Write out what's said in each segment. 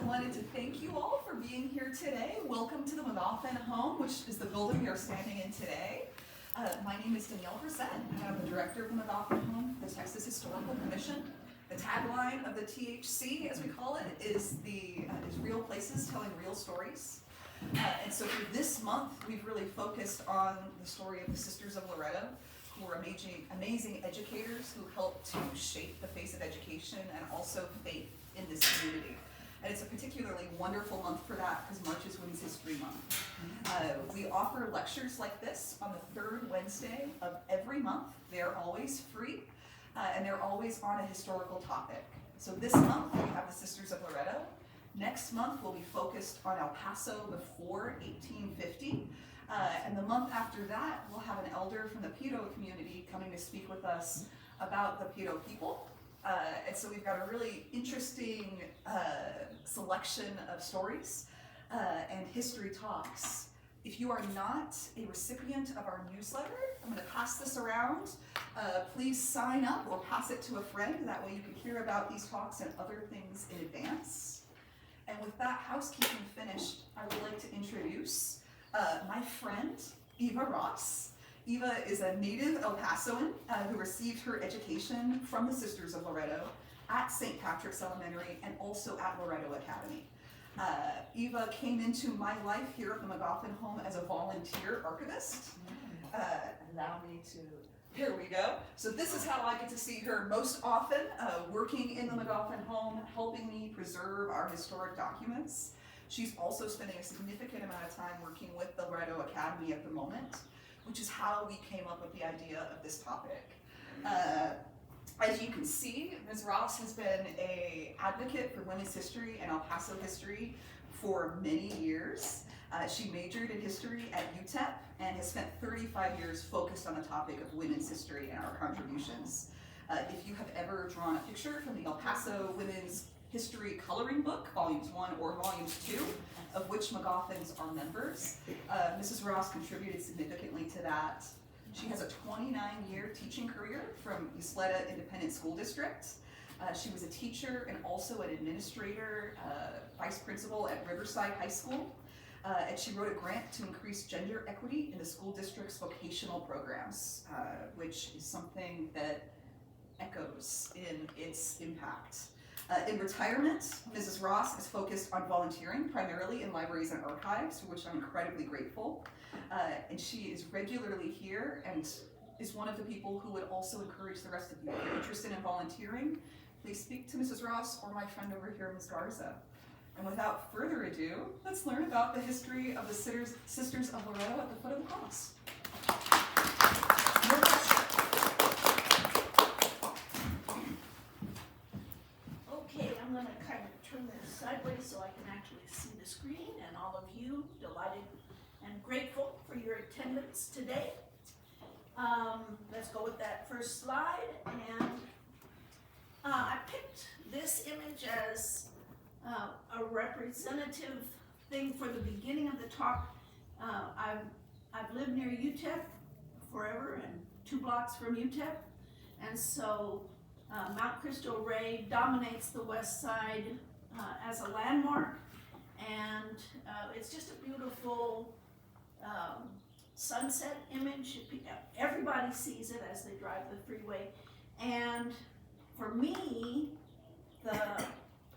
I wanted to thank you all for being here today. Welcome to the Magoffin home, which is the building we are standing in today. My name is Danielle Brissett, and I'm the director of the Magoffin home, the Texas Historical Commission. The tagline of the THC, as we call it, is real places telling real stories. And so for this month, we've really focused on the story of the Sisters of Loretto, who are amazing educators who help to shape the face of education and also faith in this community. And it's a particularly wonderful month for that because March is Women's History Month. We offer lectures like this on the third Wednesday of every month. They're always free, and they're always on a historical topic. So this month we have the Sisters of Loretto. Next month we'll be focused on El Paso before 1850. And the month after that, we'll have an elder from the Pito community coming to speak with us about the Pito people. And so we've got a really interesting selection of stories and history talks. If you are not a recipient of our newsletter, I'm going to pass this around. Please sign up or pass it to a friend. That way you can hear about these talks and other things in advance. And with that housekeeping finished, I would like to introduce my friend, Eva Ross. Eva is a native El Pasoan who received her education from the Sisters of Loretto at St. Patrick's Elementary and also at Loretto Academy. Eva came into my life here at the Magoffin home as a volunteer archivist. Allow me to. Here we go. So this is how I get to see her most often, working in the Magoffin home, helping me preserve our historic documents. She's also spending a significant amount of time working with the Loretto Academy at the moment, which is how we came up with the idea of this topic. As you can see, Ms. Ross has been an advocate for women's history and El Paso history for many years. She majored in history at UTEP and has spent 35 years focused on the topic of women's history and our contributions. If you have ever drawn a picture from the El Paso Women's History Coloring Book, Volumes 1 or Volumes 2, of which Magoffins are members, Mrs. Ross contributed significantly to that. She has a 29-year teaching career from Isleta Independent School District. She was a teacher and also an administrator, vice principal at Riverside High School. And she wrote a grant to increase gender equity in the school district's vocational programs, which is something that echoes in its impact. In retirement, Mrs. Ross is focused on volunteering, primarily in libraries and archives, for which I'm incredibly grateful. And she is regularly here and is one of the people who would also encourage the rest of you. If you're interested in volunteering, please speak to Mrs. Ross or my friend over here, Ms. Garza. And without further ado, let's learn about the history of the Sisters of Loretto at the foot of the cross. Okay, I'm going to kind of turn this sideways so I can actually see the screen, and all of you delighted and grateful for your attendance today. Let's go with that first slide, and I picked this image as a representative thing for the beginning of the talk. I've lived near UTEP forever and 2 blocks from UTEP, and so Mount Cristo Rey dominates the west side as a landmark, and it's just a beautiful sunset image. Everybody sees it as they drive the freeway, and for me,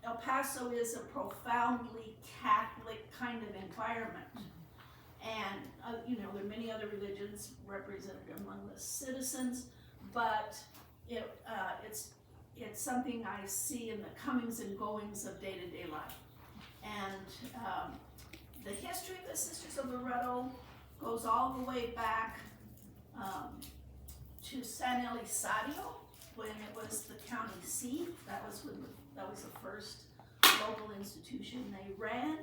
El Paso is a profoundly Catholic kind of environment, and there are many other religions represented among the citizens, but it's something I see in the comings and goings of day-to-day life. And the history of the Sisters of Loretto goes all the way back to San Elizario, when it was the county seat. That was the first local institution they ran.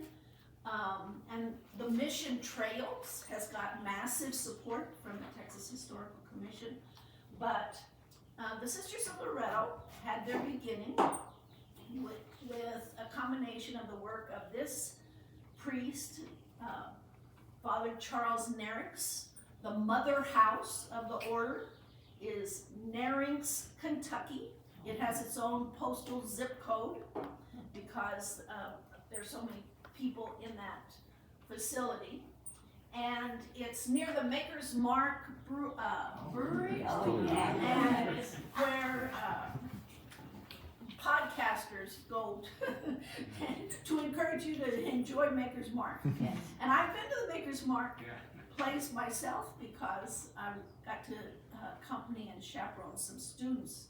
And the Mission Trails has got massive support from the Texas Historical Commission. But the Sisters of Loretto had their beginning with a combination of the work of this priest, Father Charles Nerix. The mother house of the order is Nerix, Kentucky. It has its own postal zip code because there's so many people in that facility. And it's near the Maker's Mark brewery. Oh, yeah. And where podcasters go to encourage you to enjoy Maker's Mark. Yes. And I've been to the Maker's Mark place myself because I got to accompany and chaperone some students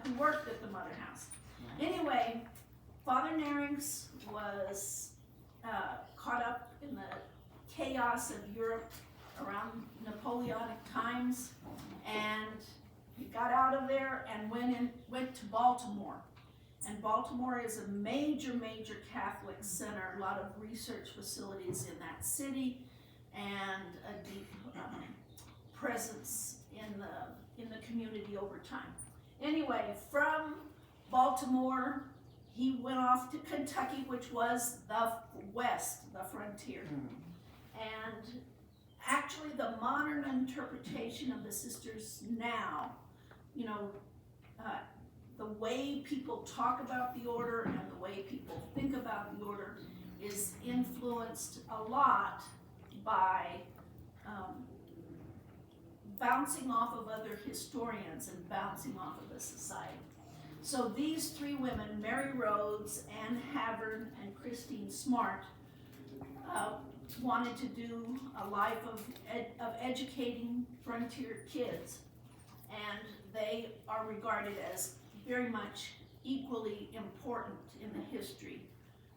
who worked at the Mother House. Anyway, Father Narings was caught up in the chaos of Europe around Napoleonic times, and he got out of there and went to Baltimore. And Baltimore is a major Catholic center, a lot of research facilities in that city, and a deep presence in the community over time. Anyway, from Baltimore, he went off to Kentucky, which was the west, the frontier. And actually the modern interpretation of the sisters now, you know, the way people talk about the order and the way people think about the order is influenced a lot by bouncing off of other historians and bouncing off of the society. So these three women, Mary Rhodes, Anne Havard, and Christine Smart, wanted to do a life of educating frontier kids, and they are regarded as very much equally important in the history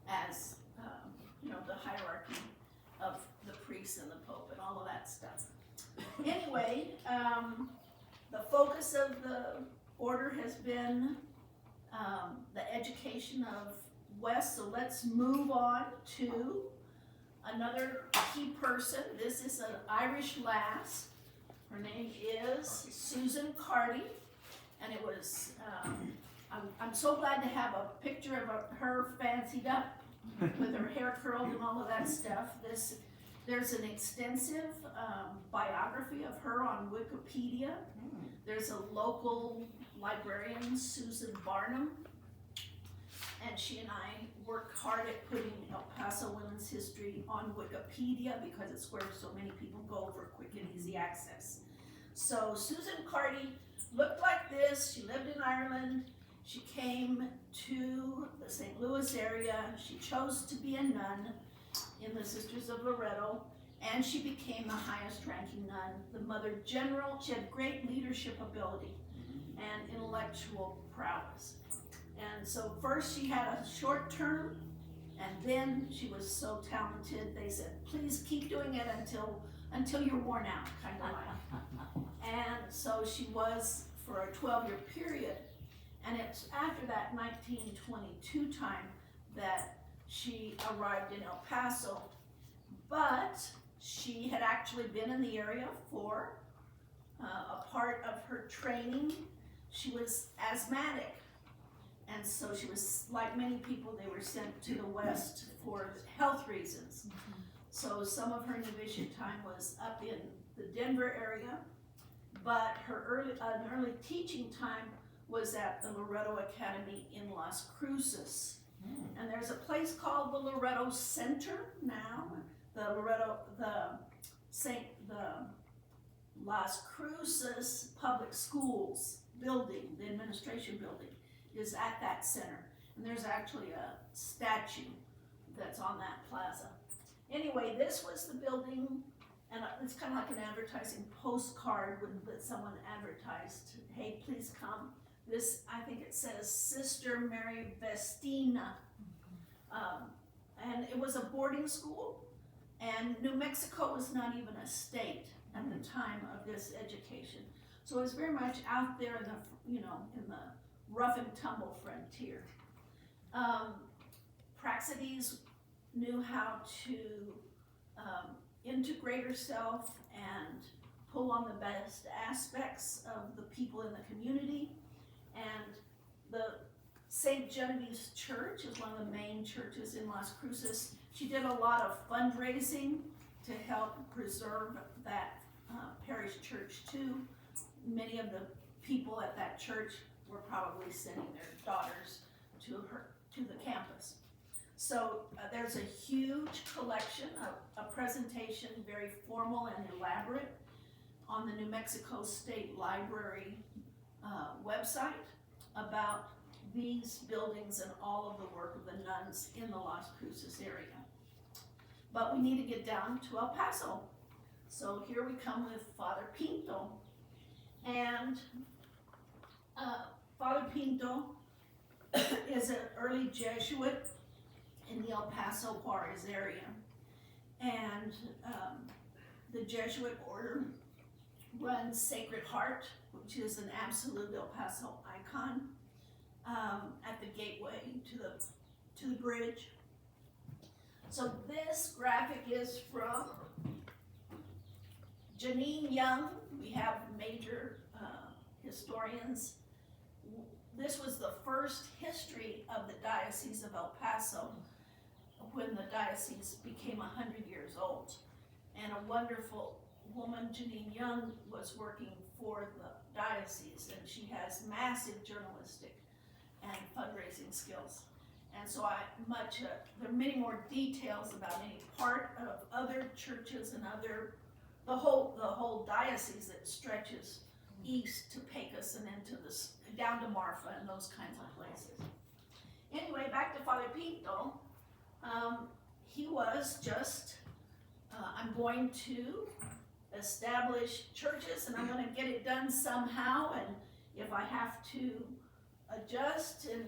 as you know, the hierarchy of the priests and the Pope and all of that stuff. Anyway, the focus of the order has been the education of West, so let's move on to another key person. This is an Irish lass. Her name is Susan Carty, and it was, I'm so glad to have a picture of her fancied up with her hair curled and all of that stuff. There's an extensive biography of her on Wikipedia. There's a local librarian, Susan Barnum, and she and I work hard at putting El Paso women's history on Wikipedia because it's where so many people go for quick and easy access. So Susan Carty looked like this. She lived in Ireland. She came to the St. Louis area. She chose to be a nun in the Sisters of Loretto, and she became the highest ranking nun, the Mother General. She had great leadership ability and intellectual prowess. And so first she had a short term, and then she was so talented, they said, please keep doing it until you're worn out, kind of like. And so she was for a 12-year period. And it's after that 1922 time that she arrived in El Paso. But she had actually been in the area for a part of her training. She was asthmatic. And so she was, like many people, they were sent to the West for health reasons. So some of her novitiate time was up in the Denver area, but her early teaching time was at the Loretto Academy in Las Cruces. And there's a place called the Loretto Center now, the Las Cruces Public Schools building, the administration building, is at that center. And there's actually a statue that's on that plaza. Anyway, this was the building, and it's kind of like an advertising postcard that someone advertised, hey, please come. This, I think it says Sister Mary Vestina. And it was a boarding school, and New Mexico was not even a state at the time of this education. So it was very much out there in the, you know, in the rough and tumble frontier. Praxedes knew how to integrate herself and pull on the best aspects of the people in the community. And the St. Genevieve's Church is one of the main churches in Las Cruces. She did a lot of fundraising to help preserve that parish church too. Many of the people at that church were probably sending their daughters to the campus. So there's a huge collection, a presentation, very formal and elaborate, on the New Mexico State Library website about these buildings and all of the work of the nuns in the Las Cruces area. But we need to get down to El Paso. So here we come with Father Pinto. And Father Pinto is an early Jesuit in the El Paso Juarez area. And the Jesuit order runs Sacred Heart, which is an absolute El Paso icon, at the gateway to the bridge. So this graphic is from Janine Young. We have major historians. This was the first history of the Diocese of El Paso when the diocese became 100 years old. And a wonderful woman, Janine Young, was working for the diocese, and she has massive journalistic and fundraising skills. And so there are many more details about any part of other churches and the whole diocese that stretches east to Pecos and into down to Marfa and those kinds of places. Anyway, back to Father Pinto. He was just, I'm going to establish churches and I'm going to get it done somehow, and if I have to adjust and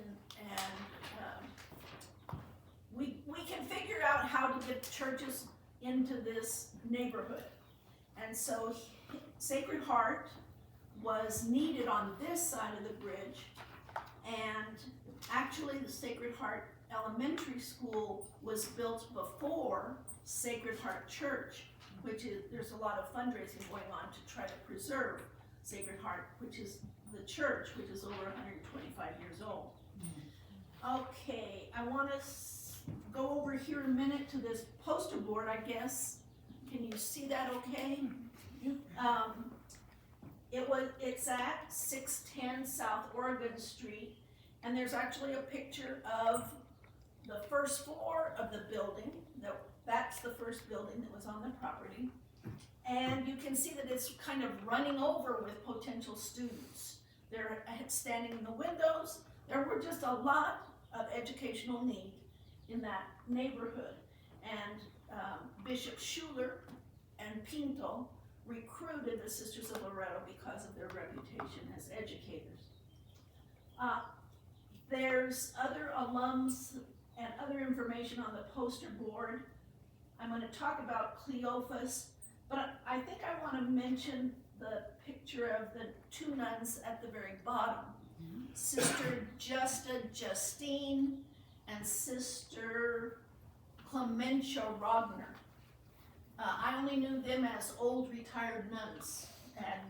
we can figure out how to get churches into this neighborhood. And so Sacred Heart was needed on this side of the bridge, and actually the Sacred Heart Elementary School was built before Sacred Heart Church, which is, there's a lot of fundraising going on to try to preserve Sacred Heart, which is the church, which is over 125 years old. Okay, I want to go over here a minute to this poster board, I guess. Can you see that okay? It's at 610 South Oregon Street, and there's actually a picture of the first floor of the building. That's the first building that was on the property. And you can see that it's kind of running over with potential students. They're standing in the windows. There were just a lot of educational need in that neighborhood. And Bishop Schuler and Pinto recruited the Sisters of Loretto because of their reputation as educators. There's other alums and other information on the poster board. I'm going to talk about Cleophas, but I think I want to mention the picture of the two nuns at the very bottom. Sister Justine and Sister Clementia Rogner. I only knew them as old retired nuns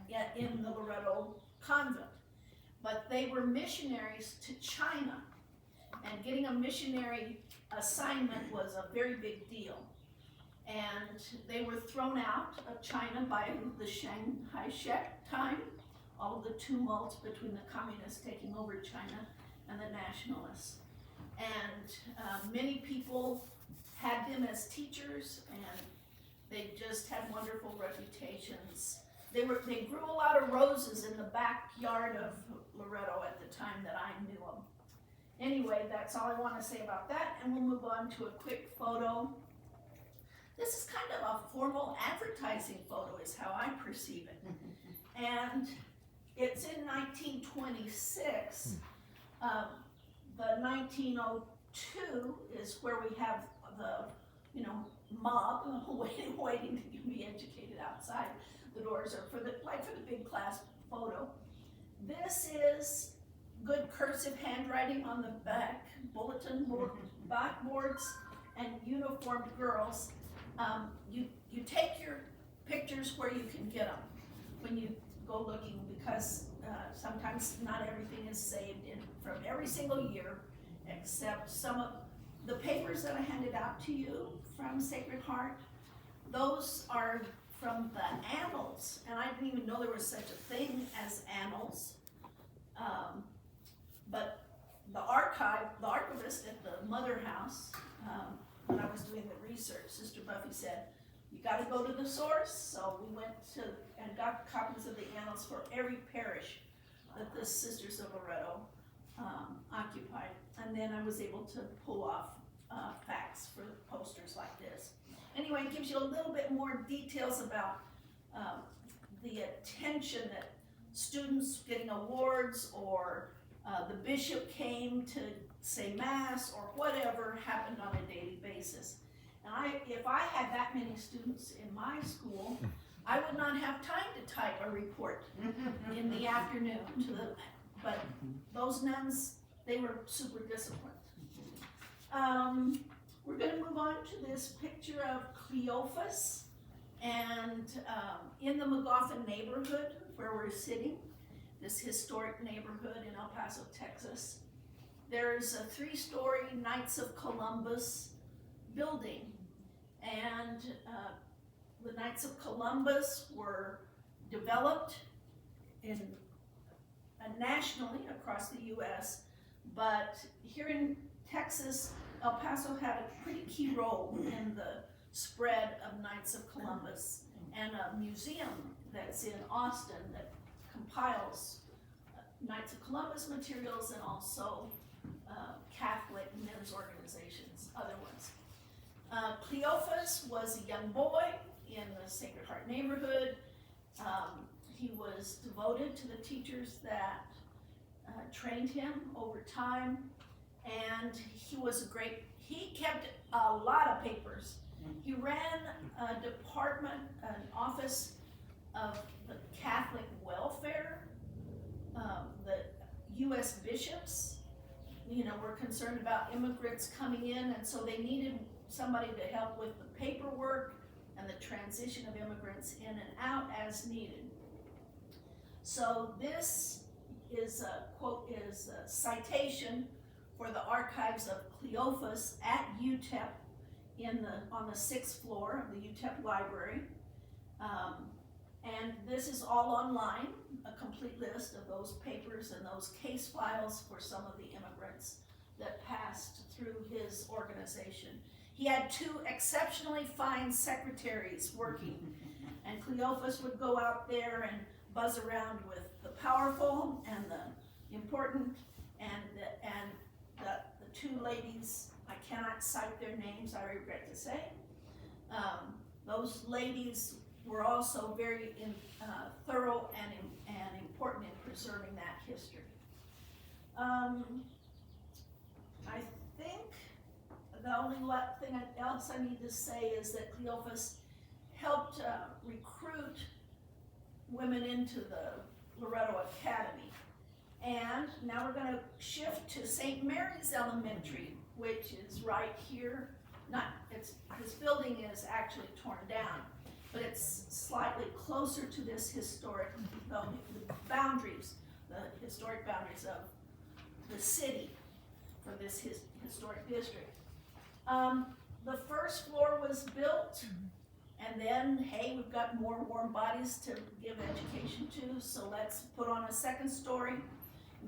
yet in the Loretto convent, but they were missionaries to China, and getting a missionary assignment was a very big deal. And they were thrown out of China by the Shanghai Shek time, all of the tumults between the communists taking over China and the nationalists. And many people had them as teachers, and they just had wonderful reputations. They grew a lot of roses in the backyard of Loretto at the time that I knew them. Anyway, that's all I want to say about that, and we'll move on to a quick photo. This is kind of a formal advertising photo is how I perceive it. And it's in 1926. The 1902 is where we have the, mob waiting to be educated outside. The doors are for the big class photo. This is good cursive handwriting on the back bulletin board, backboards, and uniformed girls. You take your pictures where you can get them when you go looking, because sometimes not everything is saved from every single year, except some of the papers that I handed out to you from Sacred Heart. Those are from the annals, and I didn't even know there was such a thing as annals. But the archivist at the the mother house, when I was doing the research, Sister Buffy said, you gotta go to the source, so we went to, and got copies of the annals for every parish that the Sisters of Loretto occupied, and then I was able to pull off facts for posters like this. Anyway, it gives you a little bit more details about the attention that students getting awards or the bishop came to say mass or whatever happened on a daily basis. And if I had that many students in my school, I would not have time to type a report in the afternoon but those nuns, they were super disciplined. We're gonna move on to this picture of Cleophas, and in the Magoffin neighborhood where we're sitting, this historic neighborhood in El Paso, Texas, there's a 3-story Knights of Columbus building, and the Knights of Columbus were developed nationally across the U.S., but here in Texas, El Paso had a pretty key role in the spread of Knights of Columbus, and a museum that's in Austin that compiles Knights of Columbus materials and also Catholic men's organizations, other ones. Cleophas was a young boy in the Sacred Heart neighborhood. He was devoted to the teachers that trained him over time, and he kept a lot of papers. He ran a department, an office of the Catholic welfare. The U.S. bishops, were concerned about immigrants coming in, and so they needed somebody to help with the paperwork and the transition of immigrants in and out as needed. So this is a citation for the archives of Cleophas at UTEP on the 6th floor of the UTEP library. And this is all online, a complete list of those papers and those case files for some of the immigrants that passed through his organization. He had 2 exceptionally fine secretaries working, and Cleophas would go out there and buzz around with the powerful and the important, and the 2 ladies, I cannot cite their names, I regret to say. Those ladies were also very thorough and important in preserving that history. I think the only thing else I need to say is that Cleophas helped recruit women into the Loretto Academy. And now we're going to shift to St. Mary's Elementary, which is right here. This building is actually torn down, but it's slightly closer to this historic, the historic boundaries of the city for this historic district. The first floor was built, and then, hey, we've got more warm bodies to give education to, so let's put on a 2nd story.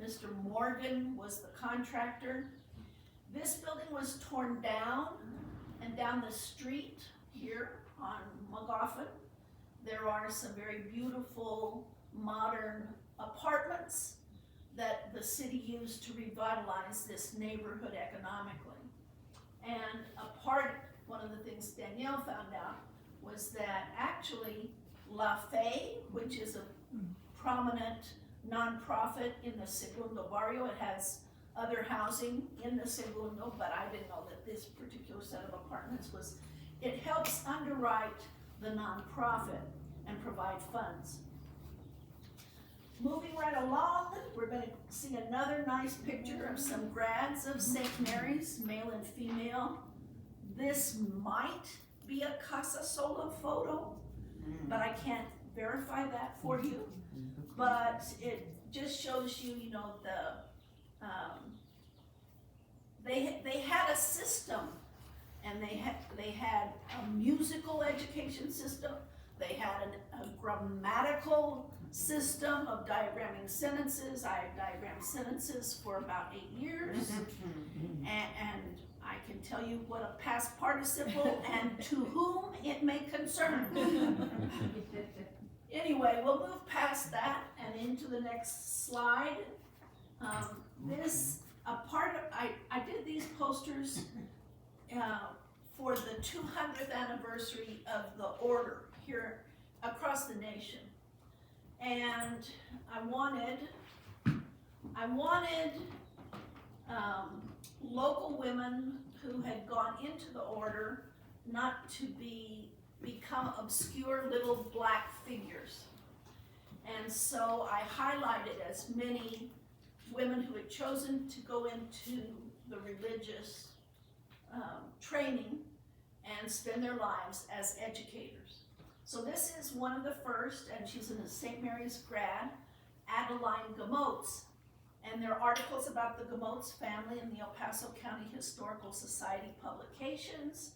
Mr. Morgan was the contractor. This building was torn down, and down the street here on Magoffin, there are some very beautiful modern apartments that the city used to revitalize this neighborhood economically. And one of the things Danielle found out was that actually La Fe, which is a prominent nonprofit in the Segundo barrio, it has other housing in the Segundo, but I didn't know that this particular set of apartments it helps underwrite the nonprofit and provide funds. Moving right along, we're going to see another nice picture of some grads of St. Mary's, male and female. This might be a Casa Sola photo, but I can't verify that for you. But it just shows you, they had a system, and they had a musical education system. They had a grammatical system of diagramming sentences. I diagrammed sentences for about 8 years, and tell you what a past participle and to whom it may concern. Anyway, we'll move past that and into the next slide. I did these posters for the 200th anniversary of the order here across the nation. And I wanted local women who had gone into the order not to become obscure little black figures. And so I highlighted as many women who had chosen to go into the religious training and spend their lives as educators. So this is one of the first, and she's in a St. Mary's grad, Adeline Gamotes. And there are articles about the Gamotes family in the El Paso County Historical Society publications.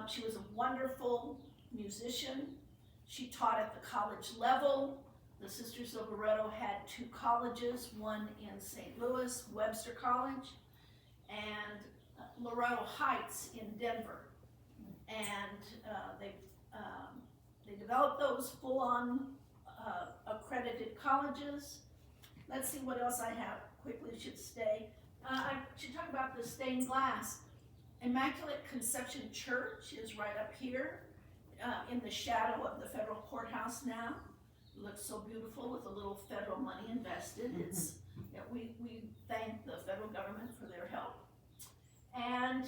She was a wonderful musician. She taught at the college level. The Sisters of Loretto had 2 colleges, one in St. Louis, Webster College, and Loretto Heights in Denver. And they developed those full-on accredited colleges. Let's see what else I have. Quickly should stay. I should talk about the stained glass. Immaculate Conception Church is right up here in the shadow of the federal courthouse now. It looks so beautiful with a little federal money invested. It's, we thank the federal government for their help. And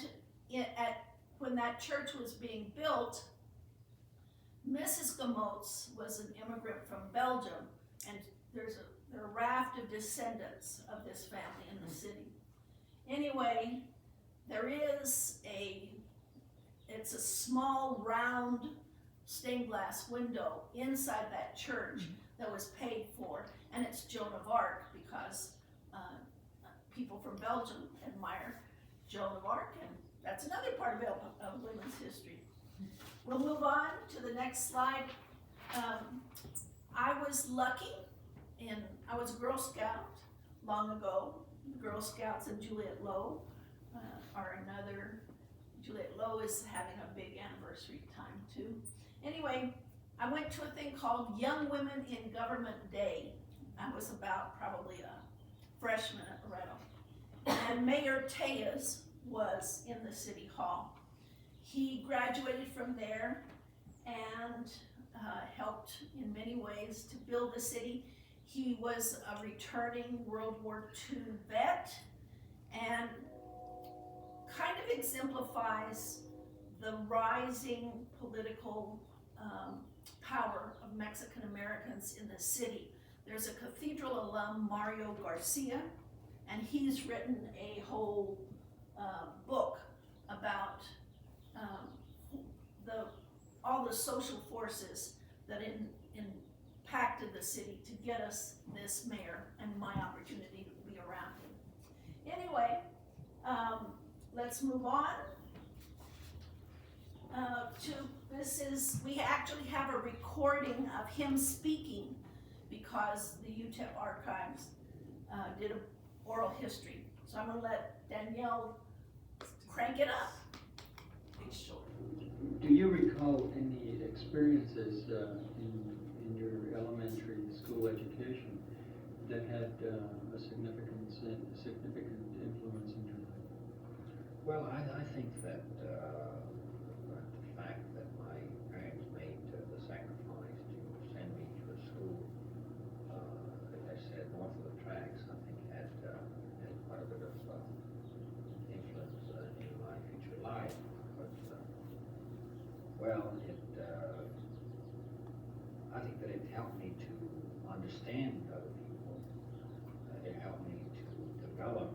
when that church was being built, Mrs. Gamotes was an immigrant from Belgium, and there are a raft of descendants of this family in the city. Anyway, it's a small round stained glass window inside that church that was paid for, and it's Joan of Arc because people from Belgium admire Joan of Arc, and that's another part of women's history. We'll move on to the next slide. I was lucky, and I was a Girl Scout long ago. Girl Scouts and Juliet Lowe are another. Juliet Lowe is having a big anniversary time too. Anyway, I went to a thing called Young Women in Government Day. I was about probably a freshman at Loretto. And Mayor Tejas was in the city hall. He graduated from there and helped in many ways to build the city. He was a returning World War II vet and kind of exemplifies the rising political power of Mexican Americans in the city. There's a cathedral alum, Mario Garcia, and he's written a whole book about all the social forces that impacted the city to get us this mayor and my opportunity to be around him. Anyway, let's move on we actually have a recording of him speaking because the UTEP archives did an oral history. So I'm gonna let Danielle crank it up. Do you recall any experiences in your elementary school education that had a significant influence in your life? Well, I think that the fact that my parents made the sacrifice to send me to a school, as I said, north of the tracks, I think had quite a bit of influence in my future life. But I think that it helped me to understand other people. It helped me to develop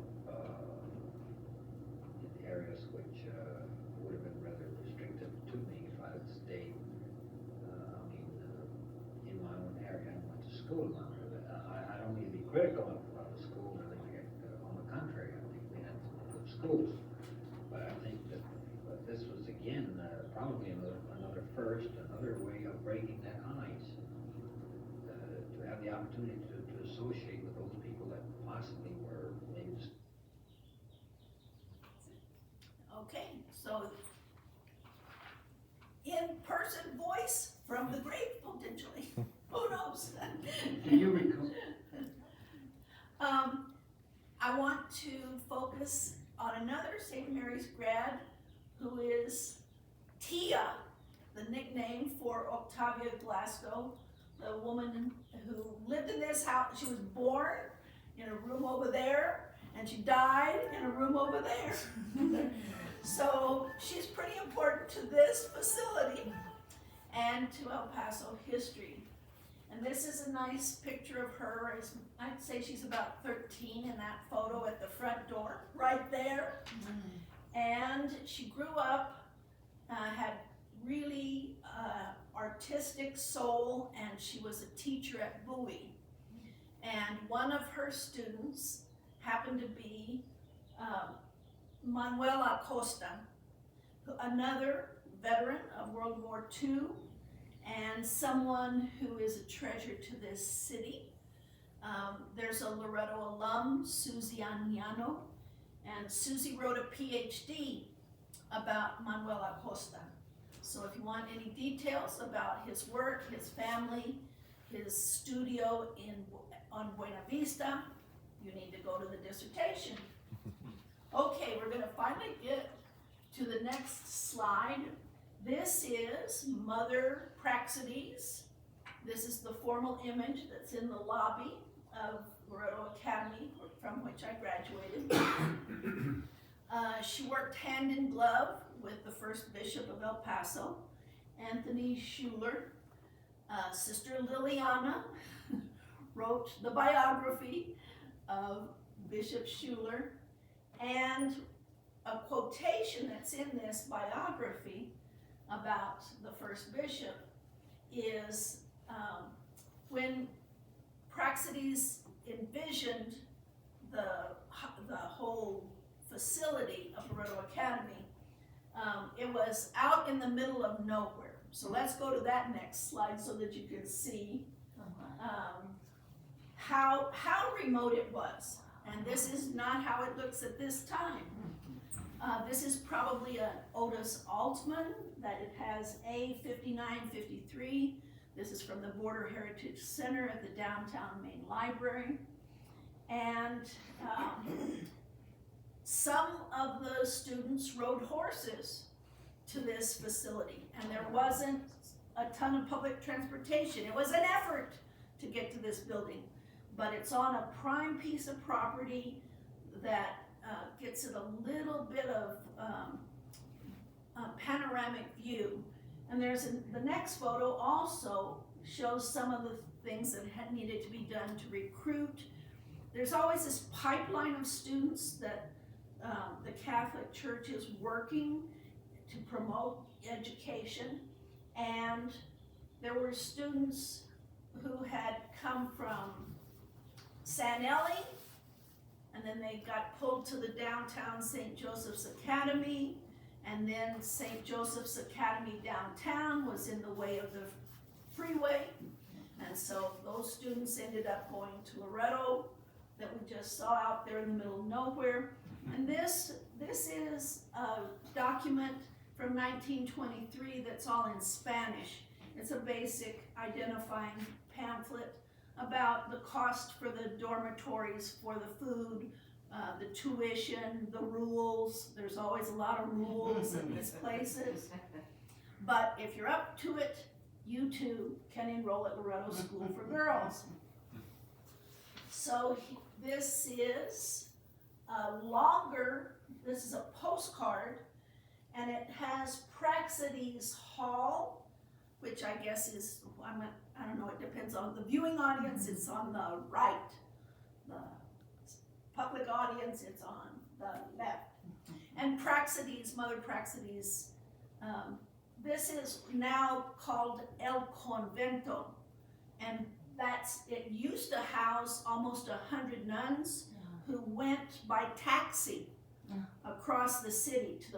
in areas which would have been rather restrictive to me if I had stayed, in my own area and went to school. I don't mean to be critical of the school or anything. On the contrary, I think we had some good schools. But I think that this was again probably another first, another way of breaking that ice. To have the opportunity to associate with those people that possibly were maybe. Okay, so in-person voice from the grave, potentially. Who knows? Do you recall? I want to focus on another St. Mary's grad who is Tia, the nickname for Octavia Glasgow, the woman who lived in this house. She was born in a room over there, and she died in a room over there. So she's pretty important to this facility and to El Paso history. And this is a nice picture of her. I'd say she's about 13 in that photo at the front door, right there. And she grew up, had really artistic soul, and she was a teacher at Bowie. And one of her students happened to be Manuel Acosta, another veteran of World War II, and someone who is a treasure to this city. There's a Loretto alum, Susie Agnano, and Susie wrote a PhD about Manuel Acosta. So if you want any details about his work, his family, his studio on Buena Vista, you need to go to the dissertation. Okay, we're gonna finally get to the next slide. This is Mother Praxedes. This is the formal image that's in the lobby of Loretto Academy, from which I graduated. She worked hand in glove with the first bishop of El Paso, Anthony Schuler. Sister Liliana wrote the biography of Bishop Schuler, and a quotation that's in this biography about the first bishop is when Praxedes envisioned the whole facility of Loretto Academy, it was out in the middle of nowhere. So let's go to that next slide so that you can see how remote it was. And this is not how it looks at this time. This is probably an Otis Altman, that it has A5953. This is from the Border Heritage Center at the downtown main library. And some of the students rode horses to this facility, and there wasn't a ton of public transportation. It was an effort to get to this building, but it's on a prime piece of property that gets it a little bit of a panoramic view. And the next photo also shows some of the things that had needed to be done to recruit. There's always this pipeline of students that the Catholic Church is working to promote education, and there were students who had come from San Eli, and then they got pulled to the downtown St. Joseph's Academy, and then St. Joseph's Academy downtown was in the way of the freeway, and so those students ended up going to Loretto, that we just saw out there in the middle of nowhere. And this is a document from 1923 that's all in Spanish. It's a basic identifying pamphlet about the cost for the dormitories, for the food, the tuition, the rules. There's always a lot of rules in these places. But if you're up to it, you too can enroll at Loretto School for Girls. So this is this is a postcard, and it has Praxedes Hall, which I guess is, I don't know, it depends on the viewing audience, it's on the right. The public audience, it's on the left. And Praxedes, Mother Praxedes, this is now called El Convento, and it used to house almost 100 nuns who went by taxi across the city to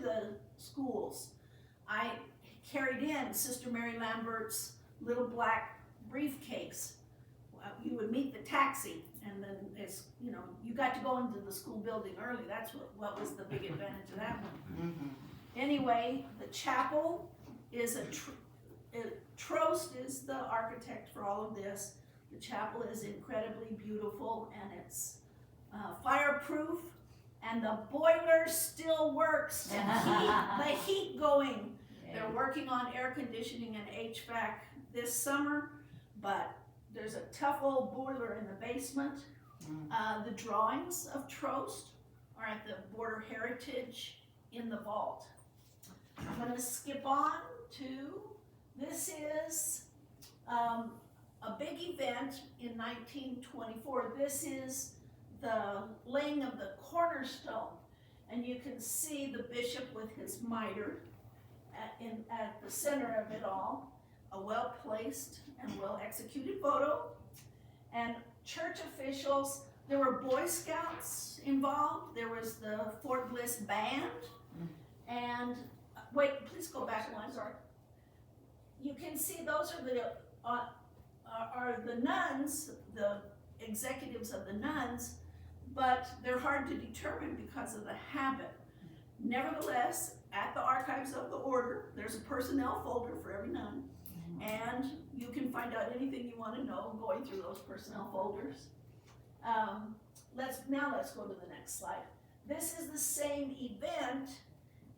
the schools. I carried in Sister Mary Lambert's little black briefcase. You would meet the taxi, and then it's, you know, you got to go into the school building early. That's what was the big advantage of that one. Anyway, the chapel is Trost is the architect for all of this. The chapel is incredibly beautiful, and it's fireproof, and the boiler still works to keep the heat going. They're working on air conditioning and HVAC this summer, but there's a tough old boiler in the basement. The drawings of Trost are at the Border Heritage in the vault. I'm gonna skip on to, this is a big event in 1924. This is the laying of the cornerstone, and you can see the bishop with his mitre at the center of it all, a well-placed and well-executed photo. And church officials, there were Boy Scouts involved, there was the Fort Bliss Band, and, wait, please go back one, sorry. You can see those are the nuns, the executives of the nuns, but they're hard to determine because of the habit. Nevertheless, at the archives of the order, there's a personnel folder for every nun, and you can find out anything you want to know going through those personnel folders. Let's go to the next slide. This is the same event,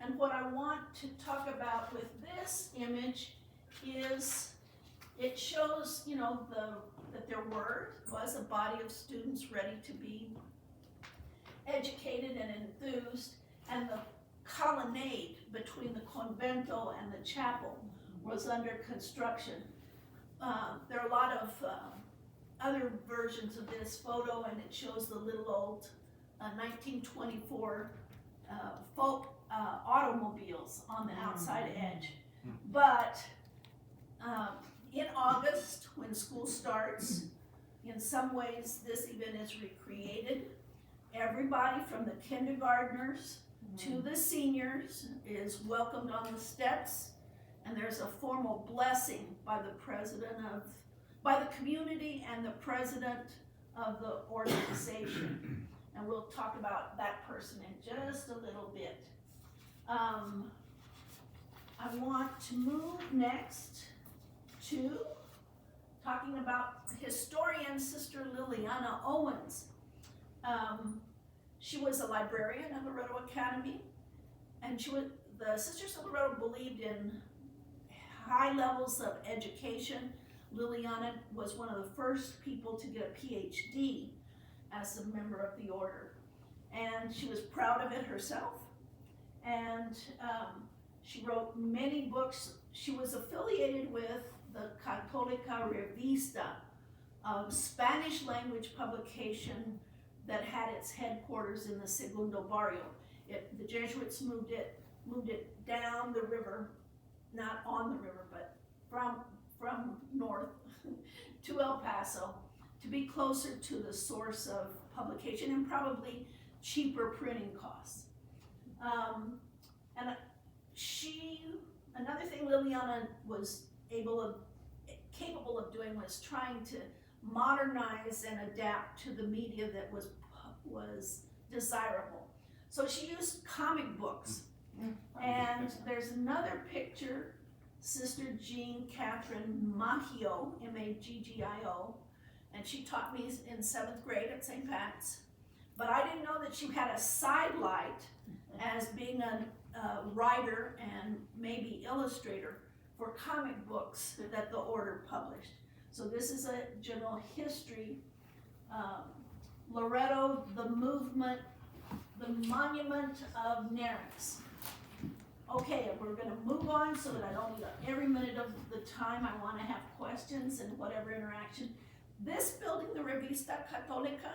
and what I want to talk about with this image is it shows, you know, that there was a body of students ready to be educated and enthused, and the colonnade between the convento and the chapel was under construction. There are a lot of other versions of this photo, and it shows the little old 1924 folk automobiles on the outside edge. But in August, when school starts, in some ways this event is recreated. Everybody from the kindergartners to the seniors is welcomed on the steps, and there's a formal blessing by the community and the president of the organization. And we'll talk about that person in just a little bit. I want to move next to talking about historian Sister Liliana Owens. She was a librarian at Loretto Academy, and the Sisters of Loretto believed in high levels of education. Liliana was one of the first people to get a PhD as a member of the order, and she was proud of it herself, and she wrote many books. She was affiliated with the Católica Revista, a Spanish language publication that had its headquarters in the Segundo Barrio. The Jesuits moved it down the river, not on the river, but from north to El Paso, to be closer to the source of publication and probably cheaper printing costs. And another thing Liliana was capable of doing was trying to modernize and adapt to the media that was desirable. So she used comic books. And there's another picture, Sister Jean Catherine Maggio, M-A-G-G-I-O, and she taught me in 7th grade at St. Pat's. But I didn't know that she had a sidelight as being a writer and maybe illustrator for comic books that the order published. So this is a general history. Loretto, the movement, the monument of Nerix. Okay, we're going to move on so that I don't need every minute of the time. I want to have questions and whatever interaction. This building, the Revista Católica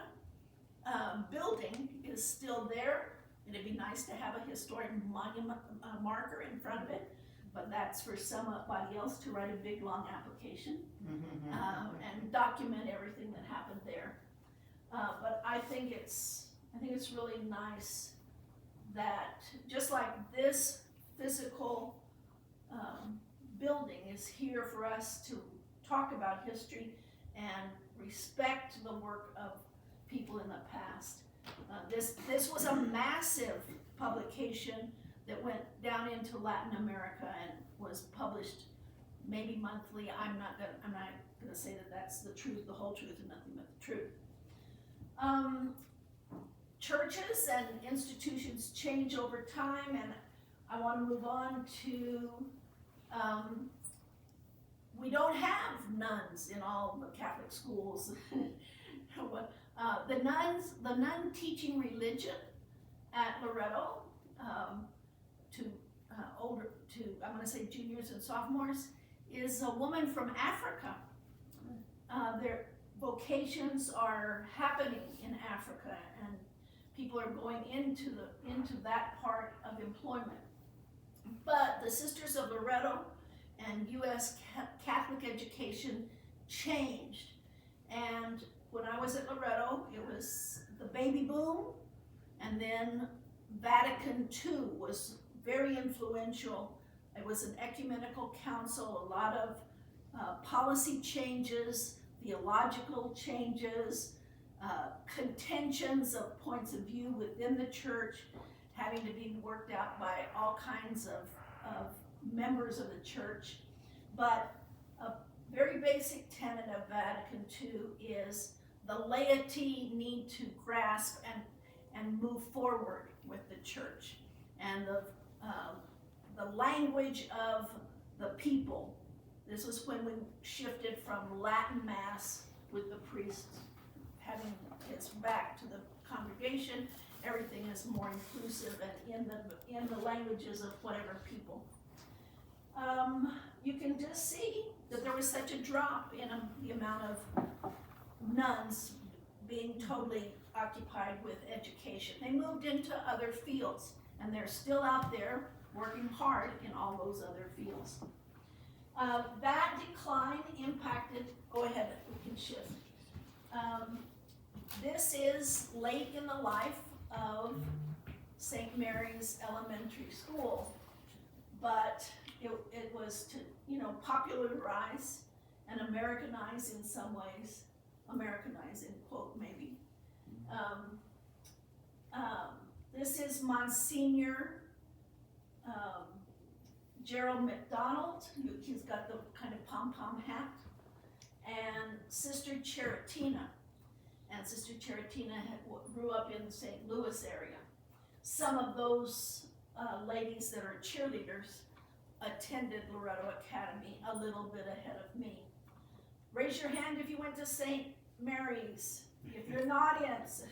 building, is still there. It'd be nice to have a historic monument marker in front of it, but that's for somebody else to write a big long application and document everything that happened there. But I think it's really nice that just like this physical building is here for us to talk about history and respect the work of people in the past. This was a massive publication that went down into Latin America and was published maybe monthly. I'm not gonna say that that's the truth, the whole truth, and nothing but the truth. Churches and institutions change over time, and I want to move on to, we don't have nuns in all the Catholic schools. The nun teaching religion at Loretto, I'm going to say juniors and sophomores, is a woman from Africa. Their vocations are happening in Africa, and people are going into that part of employment. But the Sisters of Loretto and U.S. Catholic education changed. And when I was at Loretto, it was the baby boom, and then Vatican II was very influential. It was an ecumenical council, a lot of policy changes, theological changes, contentions of points of view within the church having to be worked out by all kinds of members of the church. But a very basic tenet of Vatican II is the laity need to grasp and move forward with the church. And the language of the people. This was when we shifted from Latin Mass with the priest having his back to the congregation. Everything is more inclusive and in the languages of whatever people. You can just see that there was such a drop in the amount of nuns being totally occupied with education. They moved into other fields, and they're still out there working hard in all those other fields. That decline impacted, go ahead, we can shift. This is late in the life of St. Mary's Elementary School, but it was to, popularize and Americanize in some ways, Americanize in quote maybe. This is Monsignor Gerald McDonald. He's got the kind of pom-pom hat. And Sister Charitina. And Sister Charitina grew up in the St. Louis area. Some of those ladies that are cheerleaders attended Loretto Academy a little bit ahead of me. Raise your hand if you went to St. Mary's, if you're in the audience.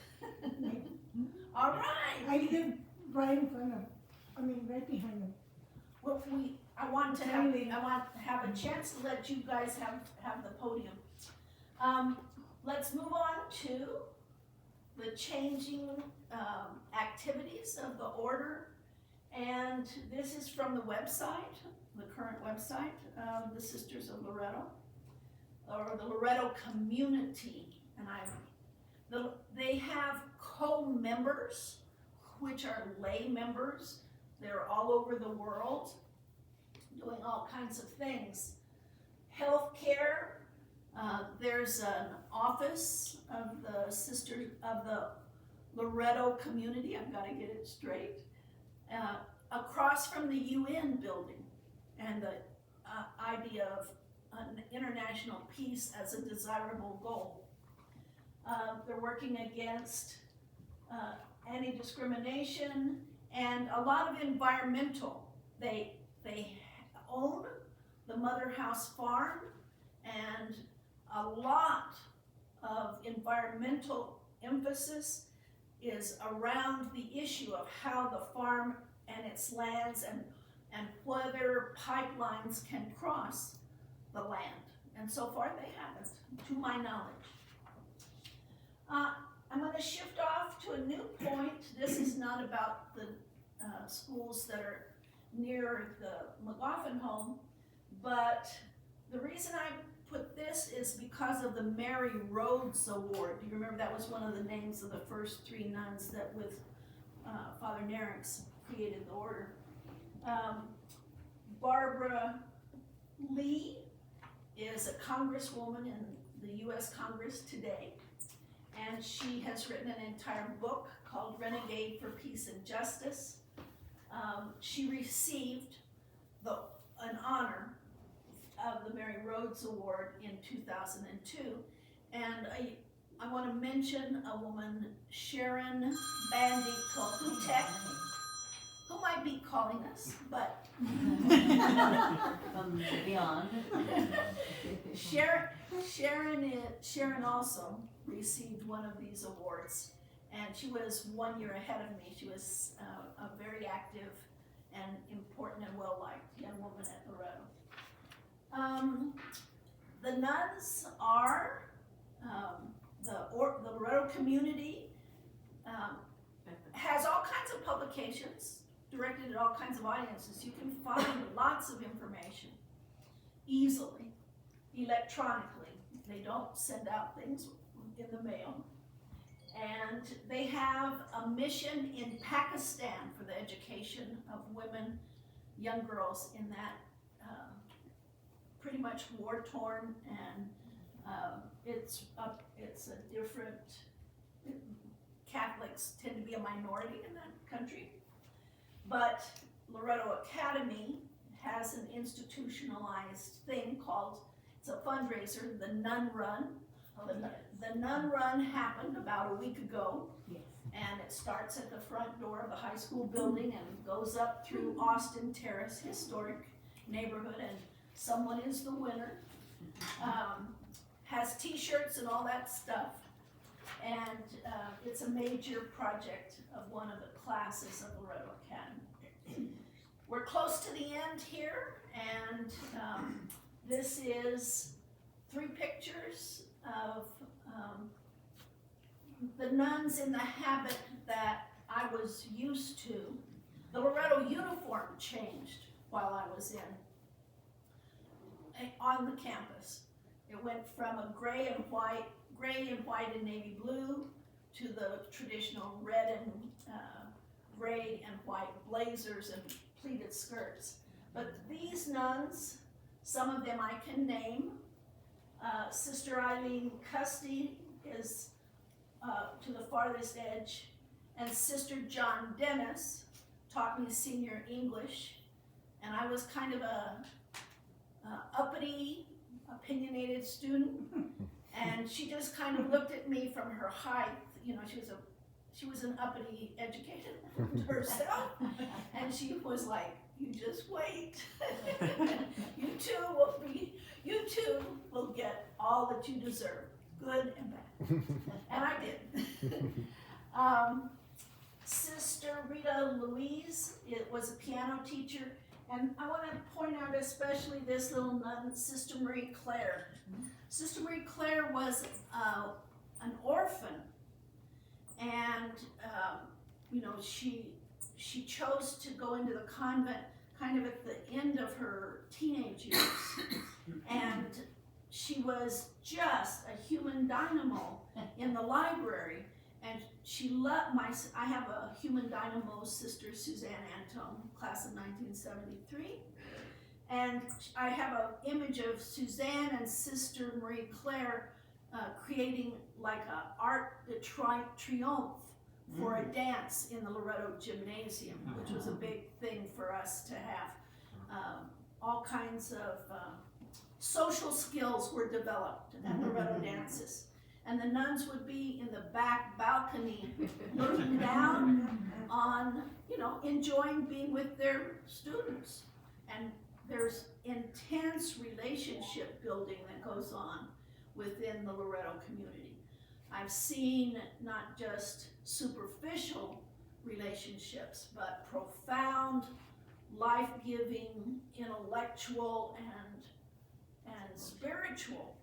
All right. I live right in front of, right behind them. Well, I want to have a chance to let you guys have the podium. Let's move on to the changing activities of the order. And this is from the website, the current website of the Sisters of Loretto, or the Loretto community. And they have co-members, which are lay members. They're all over the world doing all kinds of things. Healthcare, there's an office of the Sisters of the Loretto community, I've got to get it straight, across from the UN building, and the idea of an international peace as a desirable goal. They're working against anti-discrimination and a lot of environmental. They own the Mother House Farm, and a lot of environmental emphasis is around the issue of how the farm and its lands and whether pipelines can cross the land. And so far they haven't, to my knowledge. I'm going to shift off to a new point. This is not about the schools that are near the Magoffin home, but the reason I put this is because of the Mary Rhodes Award. Do you remember that was one of the names of the first 3 nuns that with Father Nerix created the order. Barbara Lee is a congresswoman in the U.S. Congress today, and she has written an entire book called Renegade for Peace and Justice. She received an honor of the Mary Rhodes Award in 2002, and I want to mention a woman, Sharon Bandy Kohutek, who might be calling us, but From beyond. Sharon also received one of these awards, and she was 1 year ahead of me. She was a very active and important and well-liked young woman at Loretto. The nuns are the Loretto community has all kinds of publications directed at all kinds of audiences. You can find lots of information easily, electronically. They don't send out things in the mail. And they have a mission in Pakistan for the education of women, young girls in that pretty much war-torn, and it's a different, Catholics tend to be a minority in that country. But Loretto Academy has an institutionalized thing called, it's a fundraiser, the Nun Run. The Nun Run happened about a week ago, and it starts at the front door of the high school building and goes up through Austin Terrace, historic neighborhood, and someone is the winner. Has t-shirts and all that stuff, and it's a major project of one of the classes of Loretto Academy. We're close to the end here, and this is 3 pictures of the nuns in the habit that I was used to. The Loretto uniform changed while I was on the campus. It went from a gray and white and navy blue to the traditional red and gray and white blazers and pleated skirts. But these nuns, some of them I can name. Sister Eileen Custy is to the farthest edge, and Sister John Dennis taught me senior English, and I was kind of a uppity, opinionated student, and she just kind of looked at me from her height. You know, she was an uppity educated herself, and she was like, "You just wait. You too will get all that you deserve, good and bad." And I did. Sister Rita Louise, it was a piano teacher, and I want to point out especially this little nun, Sister Marie Claire. Sister Marie Claire was an orphan, and you know, she chose to go into the convent kind of at the end of her teenage years, and she was just a human dynamo in the library, and she loved I have a human dynamo, Sister Suzanne Antone, class of 1973, and I have an image of Suzanne and Sister Marie Claire creating like a art de triomphe for a dance in the Loretto Gymnasium, which was a big thing for us to have. All kinds of social skills were developed at Loretto dances. And the nuns would be in the back balcony looking down on, you know, enjoying being with their students. And there's intense relationship building that goes on within the Loretto community. I've seen not just superficial relationships, but profound, life-giving, intellectual, and spiritual.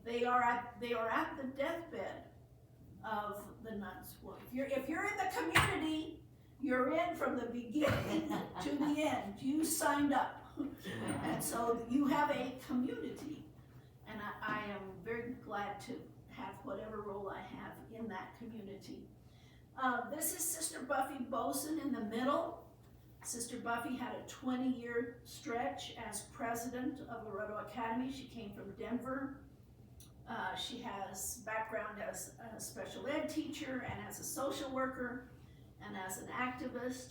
They are at the deathbed of the nuns. Well, if you're in the community, you're in from the beginning to the end. You signed up, and so you have a community. And I am very glad to have whatever role I have in that community. This is Sister Buffy Boson in the middle. Sister Buffy had a 20-year stretch as president of Loretto Academy. She came from Denver. She has background as a special ed teacher and as a social worker and as an activist.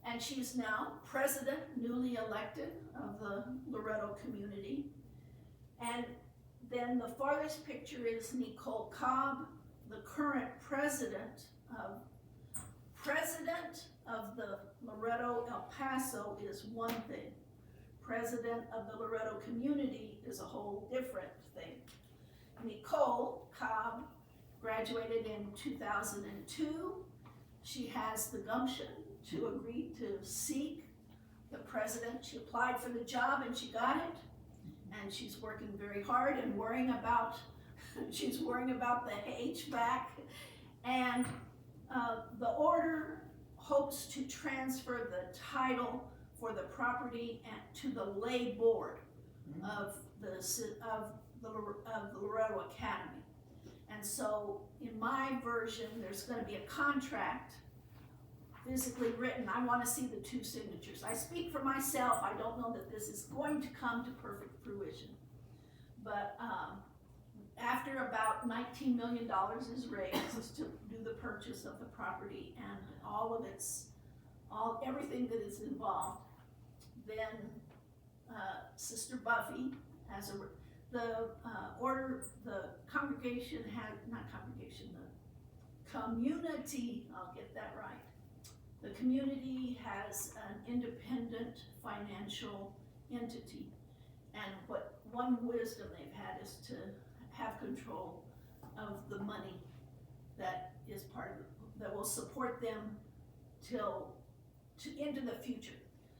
And she's now president, newly elected, of the Loretto community. And then the farthest picture is Nicole Cobb, the current president of the Loretto El Paso is one thing. President of the Loretto community is a whole different thing. Nicole Cobb graduated in 2002. She has the gumption to agree to seek the president. She applied for the job and she got it. And she's working very hard and worrying about the HVAC. And the order hopes to transfer the title for the property to the lay board of the Loretto Academy. And so in my version, there's going to be a contract physically written. I want to see the two signatures. I speak for myself. I don't know that this is going to come to perfect fruition. But after about $19 million is raised to do the purchase of the property and everything that is involved, then Sister Buffy has community, I'll get that right. The community has an independent financial entity, and one wisdom they've had is to have control of the money that is that will support them into the future.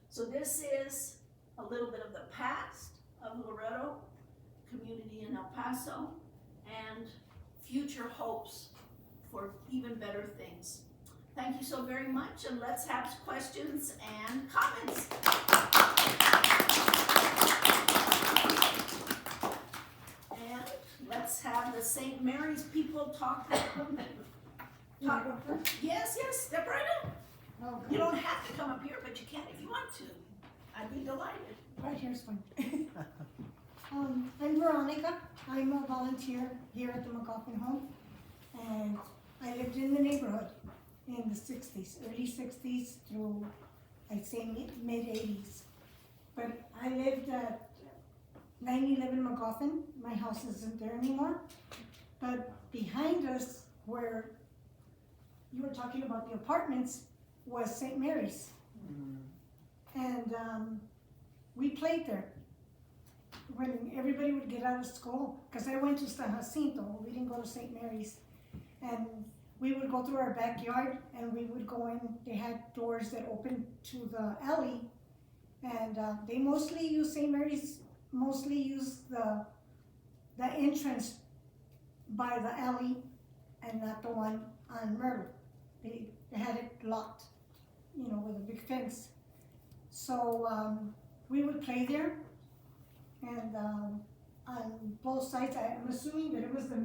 So this is a little bit of the past of Loretto community in El Paso and future hopes for even better things. Thank you so very much, and let's have questions and comments. And let's have the St. Mary's people talk. Yes, step right up. Oh, You don't have to come up here, but you can if you want to. I'd be delighted. right here's fine. I'm Veronica. I'm a volunteer here at the Magoffin home, and I lived in the neighborhood in the 60s, early 60s through, I'd say mid 80s. But I lived at 911 Magoffin. My house isn't there anymore. But behind us, where you were talking about the apartments, was St. Mary's. And we played there when everybody would get out of school, because I went to San Jacinto, we didn't go to St. Mary's. And we would go through our backyard and we would go in. They had doors that opened to the alley, and they mostly use St. Mary's, mostly use the entrance by the alley and not the one on Myrtle. They had it locked, with a big fence. So we would play there, and on both sides, I'm assuming that it was the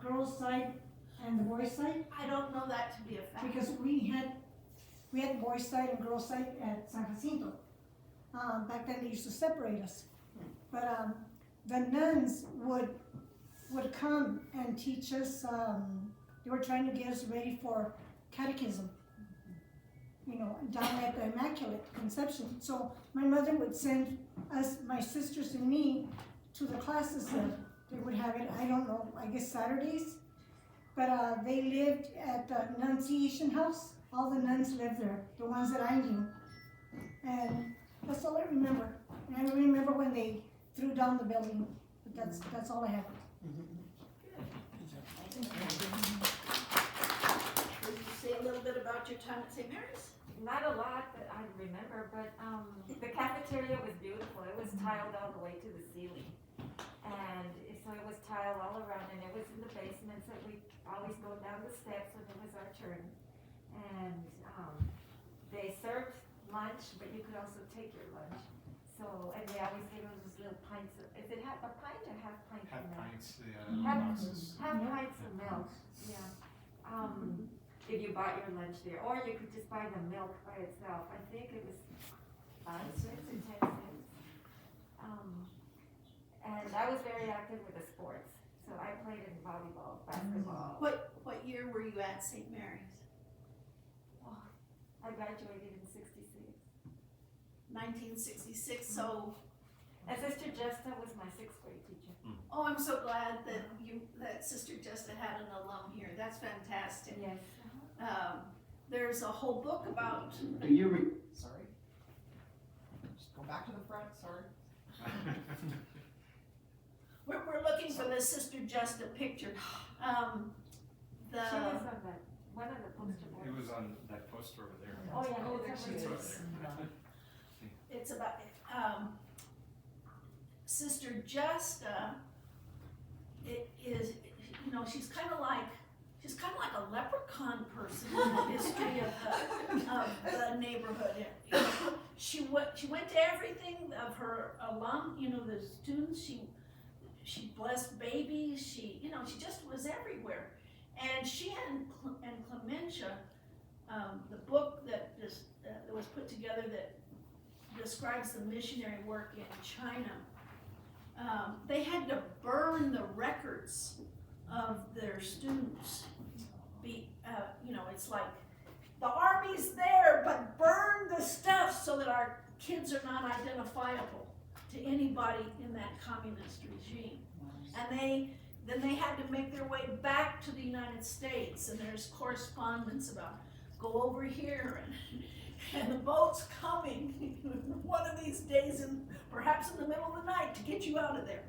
girls' side and the boys' side, I don't know that to be a fact. because we had boys' side and girls' side at San Jacinto. Back then they used to separate us. But the nuns would come and teach us, they were trying to get us ready for catechism, down at the Immaculate Conception. So my mother would send us, my sisters and me, to the classes there. They would have it, I don't know, I guess Saturdays. But they lived at the Annunciation House. All the nuns lived there, the ones that I knew. And that's all I remember. And I remember when they threw down the building, but that's all I have. Could you say a little bit about your time at St. Mary's? Not a lot that I remember, but the cafeteria was beautiful. It was tiled all the way to the ceiling. And so it was tiled all around, and it was in the basement, so we always go down the steps when it was our turn. And they served lunch, but you could also take your lunch. So, and they always gave us those little pints of, is it half a pint or half pint of milk? Half pints of milk, yeah. If you bought your lunch there, or you could just buy the milk by itself. I think it was 5 cents or 10 cents. And I was very active with the sports. So I played in volleyball, basketball. What year were you at St. Mary's? I graduated in '66. 1966, so, And Sister Justa was my 6th grade teacher. oh, I'm so glad that Sister Justa had an alum here. That's fantastic. Yes. There's a whole book about, Do you Sorry. Just go back to the front, sorry. we're looking for the Sister Justa picture. She was on that, one of the poster boards. It was on that poster over there. Oh, yeah. Oh, there it's she over It's there. over there. It's about, Sister Justa, it is, you know, she's kind of like a leprechaun person in the history of the neighborhood. She went to everything of her alum, you know, the students. She blessed babies. She just was everywhere. And she and Clementia, the book that was put together that describes the missionary work in China, they had to burn the records of their students. It's like the army's there, but burn the stuff so that our kids are not identifiable to anybody in that communist regime. And then they had to make their way back to the United States, and there's correspondence about go over here and the boat's coming one of these days, and perhaps in the middle of the night to get you out of there.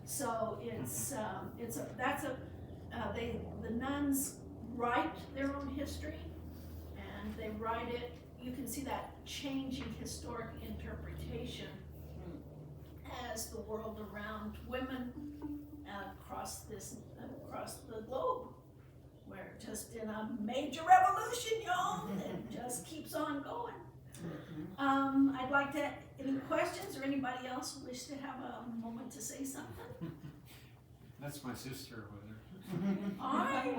So the nuns write their own history, and they write it. You can see that changing historic interpretation as the world around women across the globe. We're just in a major revolution, y'all, and just keeps on going. I'd like to, any questions or anybody else wish to have a moment to say something? That's my sister over there. All right,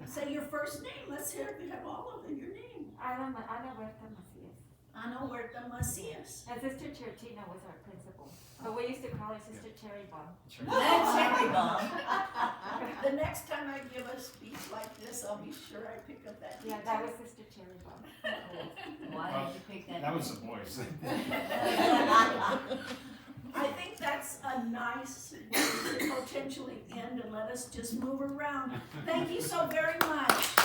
say your first name. Let's hear if you have all of your name. Ana Huerta Macias. Ana Huerta Macias. And Sister Chertina was our principal. But we used to call her Sister Cherry Bomb. Cherry Bomb. The next time I give a speech like this, I'll be sure I pick up that Yeah, detail. that was Sister Cherry Bomb. Why did you pick that? That was the boys. I think that's a nice way to potentially end, and let us just move around. Thank you so very much.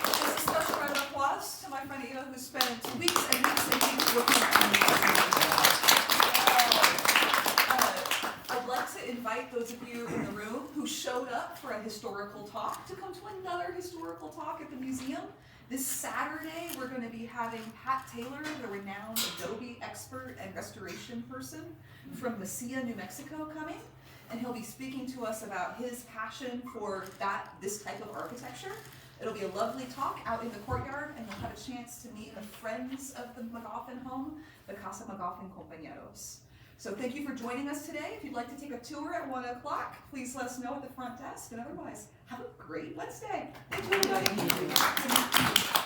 Just a special round of applause to my friend Eva, who spent weeks and weeks and weeks working on I'd like to invite those of you in the room who showed up for a historical talk to come to another historical talk at the museum. This Saturday, we're going to be having Pat Taylor, the renowned Adobe expert and restoration person from Mesilla, New Mexico, coming. And he'll be speaking to us about his passion for this type of architecture. It'll be a lovely talk out in the courtyard, and you'll have a chance to meet the friends of the Magoffin home, the Casa Magoffin Compañeros. So thank you for joining us today. If you'd like to take a tour at 1 o'clock, please let us know at the front desk. And otherwise, have a great Wednesday. Thank you, everybody.